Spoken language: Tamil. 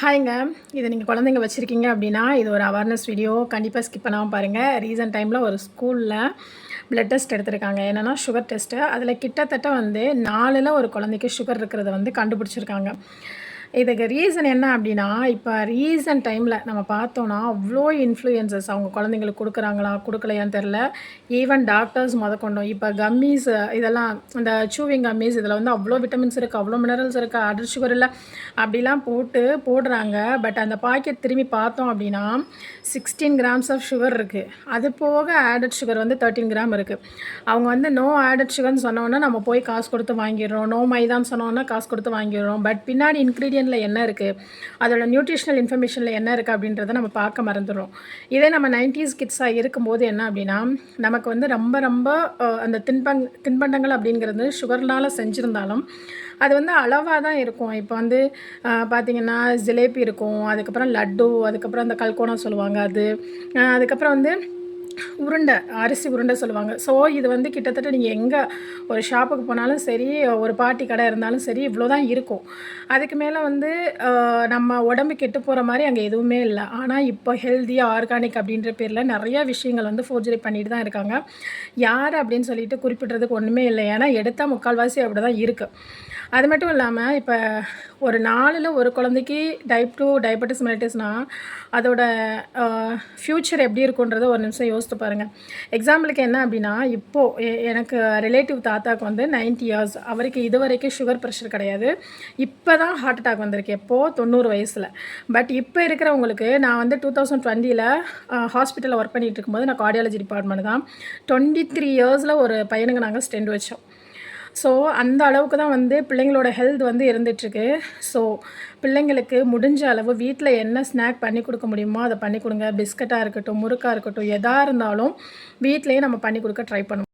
ஹாய்ங்க. இது நீங்கள் குழந்தைங்க வச்சுருக்கீங்க அப்படின்னா, இது ஒரு அவேர்னஸ் வீடியோ. கண்டிப்பாக ஸ்கிப் பண்ணாமல் பாருங்கள். ரீசன்ட் டைமில் ஒரு ஸ்கூலில் பிளட் டெஸ்ட் எடுத்திருக்காங்க. என்னென்னா சுகர் டெஸ்ட்டு. அதில் கிட்டத்தட்ட வந்து 4ல் ஒரு குழந்தைக்கு சுகர் இருக்கிறத வந்து கண்டுபிடிச்சிருக்காங்க. இதுக்கு ரீசன் என்ன அப்படின்னா, இப்போ ரீசன்ட் டைமில் நம்ம பார்த்தோன்னா, அவ்வளோ இன்ஃப்ளூயன்சஸ் அவங்க குழந்தைங்களுக்கு கொடுக்குறாங்களா, கொடுக்கலையான்னு தெரில. ஈவன் டாக்டர்ஸ் மொதற்கொண்டும் இப்போ கம்மீஸ் இதெல்லாம் இந்த சூவிங் கம்மீஸ் இதில் வந்து அவ்வளோ விட்டமின்ஸ் இருக்குது, அவ்வளோ மினரல்ஸ் இருக்குது, அடர் சுகர் இல்லை அப்படிலாம் போடுறாங்க. பட் அந்த பாக்கெட் திரும்பி பார்த்தோம் அப்படின்னா 16 கிராம்ஸ் ஆஃப் சுகர் இருக்குது. அது போக ஆடட் சுகர் வந்து 13 கிராம் இருக்குது. அவங்க வந்து நோ ஆடட் சுகர்னு சொன்னோன்னா நம்ம போய் காசு கொடுத்து வாங்கிடுறோம். நோ மைதான்னு சொன்னோன்னா காசு கொடுத்து வாங்கிடுறோம். பட் பின்னாடி இன்க்ரீடியன்ட்டில் என்ன இருக்குது, அதோட நியூட்ரிஷனல் இன்ஃபர்மேஷனில் என்ன இருக்குது அப்படின்றத நம்ம பார்க்க மறந்துடுறோம். இதே நம்ம 90s கிட்ஸாக இருக்கும்போது என்ன அப்படின்னா, நமக்கு வந்து ரொம்ப ரொம்ப அந்த தின்பண்டங்கள் அப்படிங்கிறது சுகர்னால் செஞ்சுருந்தாலும் அது வந்து அளவாக தான் இருக்கும். இப்போ வந்து பார்த்திங்கன்னா ஜிலேபி இருக்கும், அதுக்கப்புறம் லட்டு, அதுக்கப்புறம் அந்த கல்கோனா சொல்லுவாங்க அது, அதுக்கப்புறம் வந்து உருண்டை, அரிசி உருண்டை சொல்லுவாங்க. ஸோ இது வந்து கிட்டத்தட்ட நீங்கள் எங்கே ஒரு ஷாப்புக்கு போனாலும் சரி, ஒரு பாட்டி கடை இருந்தாலும் சரி, இவ்வளோ தான் இருக்கும். அதுக்கு மேலே வந்து நம்ம உடம்பு கெட்டு போகிற மாதிரி அங்கே எதுவுமே இல்லை. ஆனால் இப்போ ஹெல்தி ஆர்கானிக் அப்படின்ற பேரில் நிறையா விஷயங்கள் வந்து ஃபோர்ஜரி பண்ணிட்டு தான் இருக்காங்க. யார் அப்படின்னு சொல்லிட்டு குறிப்பிட்றதுக்கு ஒன்றுமே இல்லை. ஏன்னா எடுத்தால் முக்கால்வாசி அப்படி தான் இருக்குது. அது மட்டும் இல்லாமல் இப்போ ஒரு 4ல் ஒரு குழந்தைக்கு டைப் 2 டயபெட்டிஸ் மெலிட்டஸ்னால் அதோட ஃப்யூச்சர் எப்படி இருக்குன்றத ஒரு நிமிஷம் யோசித்து பாருங்கள். எக்ஸாம்பிளுக்கு என்ன அப்படின்னா, இப்போது எனக்கு ரிலேட்டிவ் தாத்தாவுக்கு வந்து 90 இயர்ஸ். அவருக்கு இது வரைக்கும் சுகர் ப்ரெஷர் கிடையாது. இப்போ தான் ஹார்ட் அட்டாக் வந்திருக்கு. எப்போது 90 வயசில். பட் இப்போ இருக்கிறவங்களுக்கு நான் வந்து 2020ல் ஹாஸ்பிட்டலில் ஒர்க் பண்ணிகிட்டு இருக்கும்போது நான் கார்டியாலஜி டிபார்ட்மெண்ட் தான். 23 இயர்ஸில் ஒரு பையனுக்கு நாங்கள் ஸ்டெண்ட் வச்சோம். ஸோ அந்த அளவுக்கு தான் வந்து பிள்ளைங்களோட ஹெல்த் வந்து இருந்துகிட்ருக்கு. ஸோ பிள்ளைங்களுக்கு முடிஞ்ச அளவு வீட்டில் என்ன ஸ்நாக் பண்ணி கொடுக்க முடியுமோ அதை பண்ணி கொடுங்க. பிஸ்கட்டாக இருக்கட்டும், முறுக்காக இருக்கட்டும், எதாக இருந்தாலும் வீட்டிலையே நம்ம பண்ணி கொடுக்க ட்ரை பண்ணுவோம்.